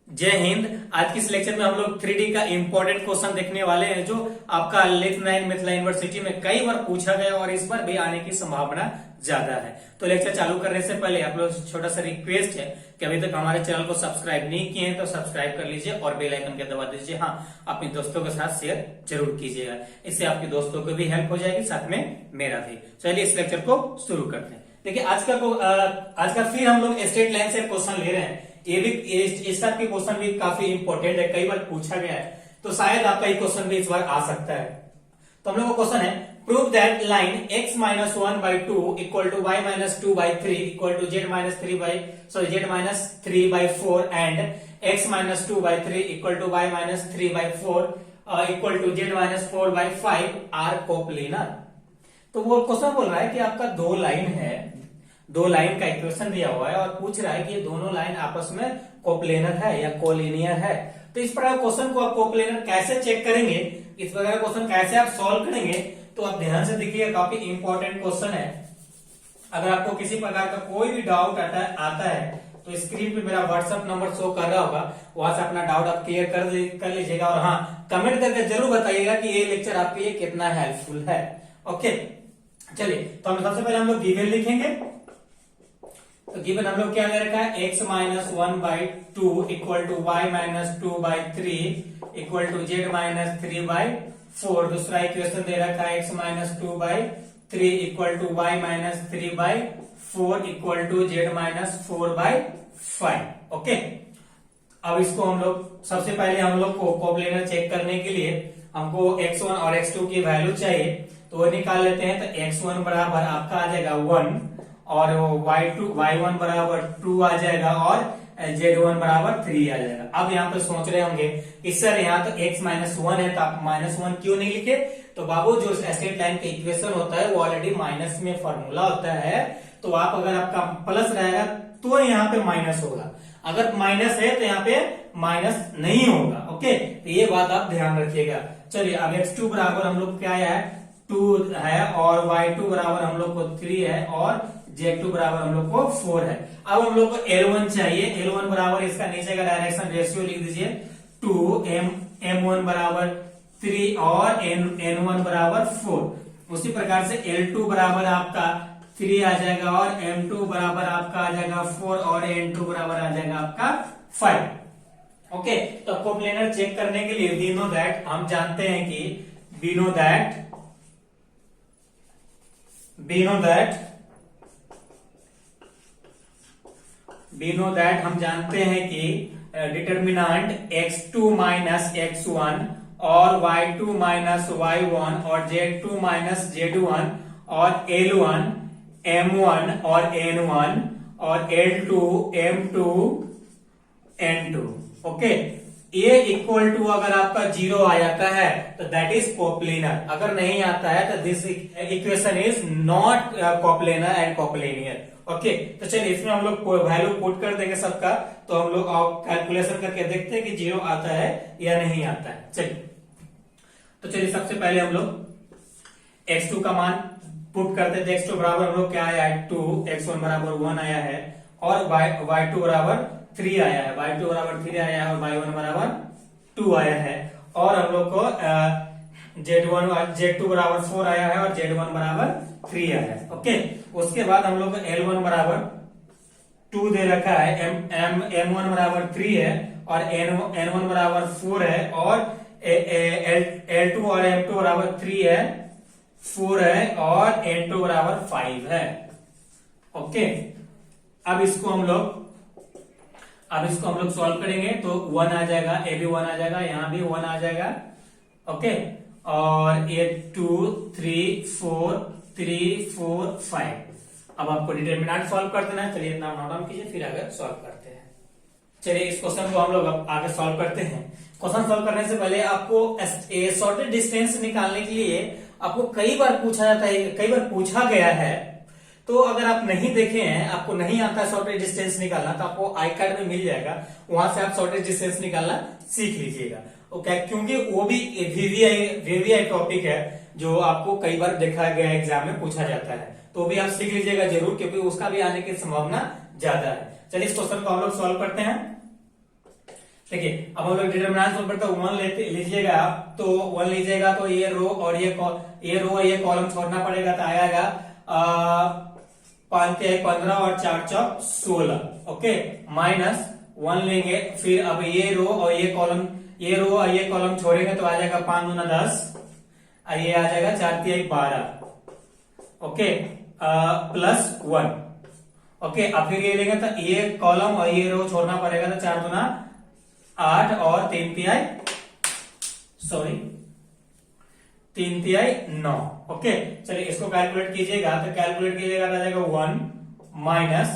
जय हिंद। आज की इस लेक्चर में हम लोग 3D का इंपॉर्टेंट क्वेश्चन देखने वाले हैं, जो आपका लिथुआनियन मिथिला यूनिवर्सिटी में कई बार पूछा गया और इस बार भी आने की संभावना ज्यादा है। तो लेक्चर चालू करने से पहले आप लोग छोटा सा रिक्वेस्ट है कि अभी तक हमारे चैनल को सब्सक्राइब नहीं किए हैं तो सब्सक्राइब कर लीजिए और बेल आइकन के दबा दीजिए। हाँ, अपने दोस्तों के साथ शेयर जरूर कीजिएगा, इससे आपके दोस्तों को भी हेल्प हो जाएगी, साथ में मेरा भी। चलिए इस लेक्चर को शुरू करते हैं। देखिए आज का फिर हम लोग स्ट्रेट लाइन से क्वेश्चन ले रहे हैं। ये भी इस टाइप के क्वेश्चन भी काफी इंपॉर्टेंट है, कई बार पूछा गया है, तो शायद आपका ये क्वेश्चन भी इस बार आ सकता है। तो हम लोग का क्वेश्चन है, prove that line x minus 1/2 equal to y minus 2/3 equal to z minus 3/4 and x minus 2/3 equal to y minus 3/4 equal to z minus 4/5 are coplanar. तो वो क्वेश्चन बोल रहा है कि आपका दो लाइन है, दो लाइन का इक्वेशन दिया हुआ है और पूछ रहा है कि ये दोनों लाइन आपस में कोप्लेनर है या कोलिनियर है। तो इस प्रकार क्वेश्चन को आप कोप्लेनर कैसे चेक करेंगे, इस प्रकार क्वेश्चन कैसे आप सॉल्व करेंगे, तो आप ध्यान से देखिए, काफी इंपॉर्टेंट क्वेश्चन है। अगर आपको किसी प्रकार का कोई भी डाउट आता है तो स्क्रीन पे मेरा व्हाट्सएप नंबर शो कर रहा होगा, वहां से अपना डाउट आप क्लियर कर लीजिएगा। और हाँ, कमेंट करके जरूर बताइएगा कि ये लेक्चर आपके लिए कितना हेल्पफुल है। ओके, चलिए तो हम सबसे पहले हम लोग गिवन लिखेंगे। तो गिवन हम लोग क्या दे रखा है, x minus 1/2 equal to y minus 2/3 equal to z minus 3/4। दूसरा इक्वेशन दे रखा है x minus 2/3 equal to y minus 3/4 equal to z minus 4/5। Okay, अब इसको हम लोग सबसे पहले हम लोग को कोप्लेनर चेक करने के लिए हमको x1 और x2 की वैल्यू चाहिए, तो वो निकाल लेते हैं। तो x1 बराबर आपका आ जाएगा 1 और y1 बराबर 2 आ जाएगा और z1 बराबर 3 आ जाएगा। अब यहाँ पे सोच रहे होंगे कि सर यहाँ तो x माइनस 1 है, तो आप माइनस 1 क्यों नहीं लिखे? तो बाबू, जो स्ट्रेट लाइन का इक्वेशन होता है वो ऑलरेडी माइनस में फॉर्मूला होता है, तो आप अगर आपका प्लस रहेगा तो यहाँ पे माइनस होगा, अगर माइनस है तो यहाँ पे माइनस नहीं होगा। ओके, तो ये बात आप ध्यान रखिएगा। चलिए अब x2 बराबर हम लोग क्या है, 2 है और y2 बराबर हम लोग को 3 है और z2 बराबर हम लोग को 4 है। अब हम लोग को L1 चाहिए। L1 बराबर इसका नीचे का डायरेक्शन रेशियो लिख दीजिए, 2 m1 बराबर 3 और n1 बराबर 4। उसी प्रकार से L2 बराबर आपका 3 आ जाएगा और m2 बराबर आपका आ जाएगा 4 और n2 बराबर आ जाएगा आपका 5। ओके, तो कोप्लेनर चेक करने के लिए वी नो दैट, हम जानते हैं कि वी नो दैट हम जानते हैं कि डिटर्मिनेंट x2 माइनस x1 और y2 माइनस y1 और z2 माइनस z1 और L1 m1 और n1 और L2 m2 n2। ओके, ये इक्वल टू अगर आपका 0 आ जाता है तो दैट इज कोप्लेनर, अगर नहीं आता है तो this equation is not coplanar and coplanar. Okay, तो चलिए इसमें हम लोग वैल्यू पुट कर देंगे सबका, तो हम लोग कैलकुलेशन करके देखते हैं कि 0 आता है या नहीं आता है। चलिए तो चलिए सबसे पहले हम लोग x2 का मान पुट करते थे। x2 बराबर हम लोग क्या आया है, 2, x1 बराबर 1 आया है और y2 बराबर 3 आया है, y2 बराबर 3 आया है और y1 बराबर 2 आया है। और हम लोग को z2 बराबर 4 आया है और z1 बराबर 3 आया है। ओके, उसके बाद हम लोग को L1 बराबर 2 दे रखा है, m1 बराबर 3 है और n1 बराबर 4 है और L2 और m2 बराबर 3 है, 4 है और n2 बराबर 5 है। ओके, अब इसको हम लोग सॉल्व करेंगे तो 1 आ जाएगा, ए भी 1 आ जाएगा, यहाँ भी 1 आ जाएगा। ओके, और ये 2 3 4 3 4 5। अब आपको डिटर्मिनेंट सॉल्व कर देना है। चलिए इतना नोट डाउन कीजिए, फिर आगे सॉल्व करते हैं। चलिए इस क्वेश्चन को हम लोग अब आगे सॉल्व करते हैं। क्वेश्चन सॉल्व करने से पहले आपको शॉर्टेस्ट डिस्टेंस निकालने के लिए आपको कई बार पूछा जाता है, कई बार पूछा गया है। तो अगर आप नहीं देखे हैं, आपको नहीं आता शॉर्टेज डिस्टेंस निकालना, तो आपको आई कार्ड में मिल जाएगा, वहां से आप शॉर्टेज डिस्टेंस निकालना सीख लीजिएगा। ओके, क्योंकि वो भी वीवीआई टॉपिक है जो आपको कई बार देखा गया एग्जाम में पूछा जाता है, तो भी आप सीख लीजिएगा जरूर, क्योंकि उसका भी आने की संभावना ज्यादा है। चलिए इस क्वेश्चन को हम लोग सॉल्व करते हैं। देखिए अब हम लोग डिटरमिनेंट सोल्व करते हैं, 1 लीजिएगा आप, तो 1 लीजिएगा तो ये रो और ये रो और ये कॉलम छोड़ना पड़ेगा, तो आएगा 5 × 15 और 4 × 16। ओके, माइनस 1 लेंगे, फिर अब ये रो और ये कॉलम, ये रो और ये कॉलम छोड़ेंगे तो आ जाएगा 5 × 10, ये आ जाएगा 4 × 12। Okay, plus 1। ओके, अब फिर ये लेंगे तो ये कॉलम और ये रो छोड़ना पड़ेगा, तो 4 × 8 और 3 × 9। ओके, चलिए इसको कैलकुलेट कीजिएगा, तो कैलकुलेट कीजिएगा तो आ जाएगा 1 माइनस,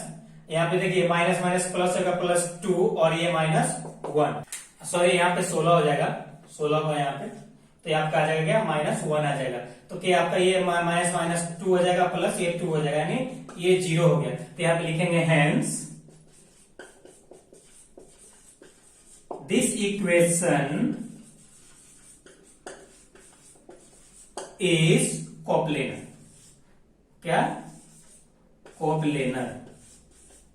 यहाँ पे देखिए माइनस माइनस प्लस होगा, +2 और ये -1, सॉरी यहाँ पे 16 हो जाएगा, 16 को यहाँ पे, तो ये आपका आ जाएगा क्या, -1 आ जाएगा। तो क्या आपका ये -2 हो जाएगा, प्लस ये 2 हो जाएगा, यानी ये 0 हो गया। तो यहाँ पे लिखेंगे hence this equation is coplanar. क्या, कोप्लेनर।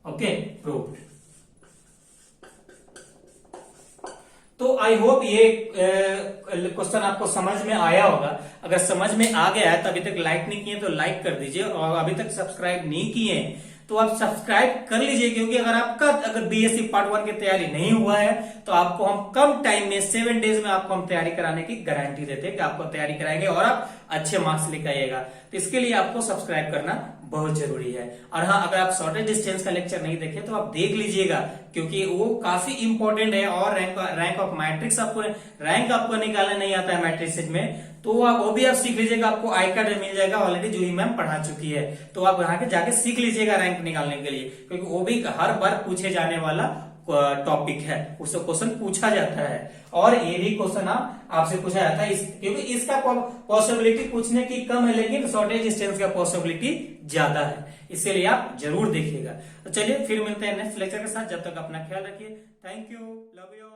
Okay, proved. तो आई होप ये क्वेश्चन आपको समझ में आया होगा। अगर समझ में आ गया है तो अभी तक लाइक नहीं किए तो लाइक कर दीजिए, और अभी तक सब्सक्राइब नहीं किए तो आप सब्सक्राइब कर लीजिए, क्योंकि अगर बीएससी पार्ट 1 की तैयारी नहीं हुआ है तो आपको हम कम टाइम में 7 डेज में आपको हम तैयारी कराने की गारंटी देते हैं कि आपको तैयारी कराएंगे और आप अच्छे मार्क्स लेकर आइएगा। तो इसके लिए आपको सब्सक्राइब करना बहुत जरूरी है। और हाँ, अगर आप शॉर्टेज डिस्टेंस का लेक्चर नहीं देखे तो आप देख लीजिएगा, क्योंकि वो काफी इंपॉर्टेंट है। और रैंक ऑफ मैट्रिक्स आपको निकालने नहीं आता है मैट्रिक्स में, तो आप वो भी आप सीख लीजिएगा, आपको आई कार्ड मिल जाएगा ऑलरेडी, जूही मैम पढ़ा चुकी है, तो आप यहाँ के जाके सीख लीजिएगा रैंक निकालने के लिए, क्योंकि वो भी हर बार पूछे जाने वाला टॉपिक है, उससे क्वेश्चन पूछा जाता है। और ये भी क्वेश्चन आपसे पूछा जाता है, क्योंकि इसका पॉसिबिलिटी पूछने की कम है, लेकिन शॉर्टेज डिस्टेंस का पॉसिबिलिटी ज्यादा है, इसीलिए आप जरूर देखिएगा। तो चलिए फिर मिलते हैं नेक्स्ट लेक्चर के साथ, जब तक अपना ख्याल रखिए। Thank you, love you.